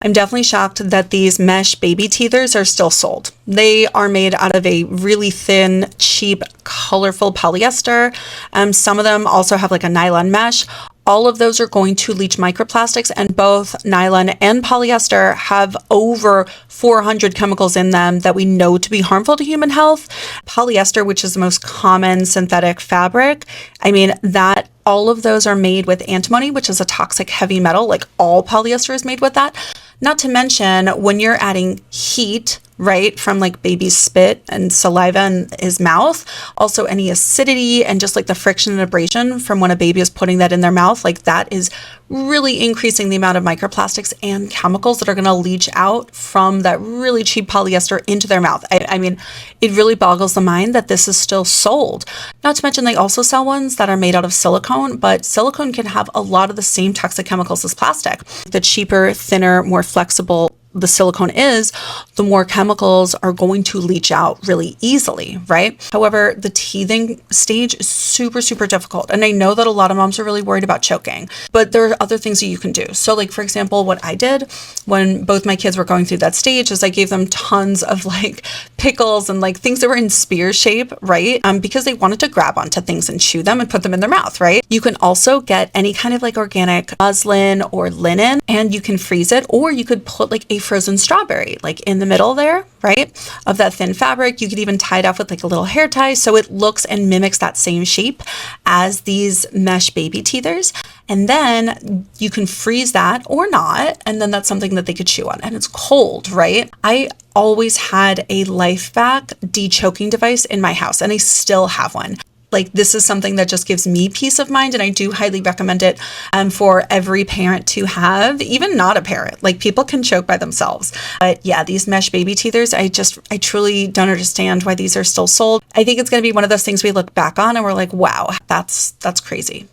I'm definitely shocked that these mesh baby teethers are still sold. They are made out of a really thin, cheap, colorful polyester. Some of them also have like a nylon mesh. All of those are going to leach microplastics, and both nylon and polyester have over 400 chemicals in them that we know to be harmful to human health. Polyester, which is the most common synthetic fabric, I mean, that all of those are made with antimony, which is a toxic heavy metal. Like all polyester is made with that. Not to mention when you're adding heat, right, from like baby's spit and saliva in his mouth, also any acidity and just like the friction and abrasion from when a baby is putting that in their mouth, like that is really increasing the amount of microplastics and chemicals that are going to leach out from that really cheap polyester into their mouth. I mean, it really boggles the mind that this is still sold. Not to mention they also sell ones that are made out of silicone, but silicone can have a lot of the same toxic chemicals as plastic. The cheaper, thinner, more flexible the silicone is, the more chemicals are going to leach out really easily, right? However, the teething stage is super, super difficult. And I know that a lot of moms are really worried about choking, but there are other things that you can do. So like, for example, what I did when both my kids were going through that stage is I gave them tons of like pickles and like things that were in spear shape, right? Because they wanted to grab onto things and chew them and put them in their mouth, right? You can also get any kind of like organic muslin or linen and you can freeze it, or you could put like a frozen strawberry like in the middle there, right, of that thin fabric. You could even tie it off with like a little hair tie so it looks and mimics that same shape as these mesh baby teethers. And then you can freeze that or not, and then that's something that they could chew on, and it's cold, right? I always had a LifeVac de-choking device in my house, and I still have one. Like, this is something that just gives me peace of mind, and I do highly recommend it for every parent to have, even not a parent. Like, people can choke by themselves. But yeah, these mesh baby teethers, I truly don't understand why these are still sold. I think it's going to be one of those things we look back on and we're like, wow, that's crazy.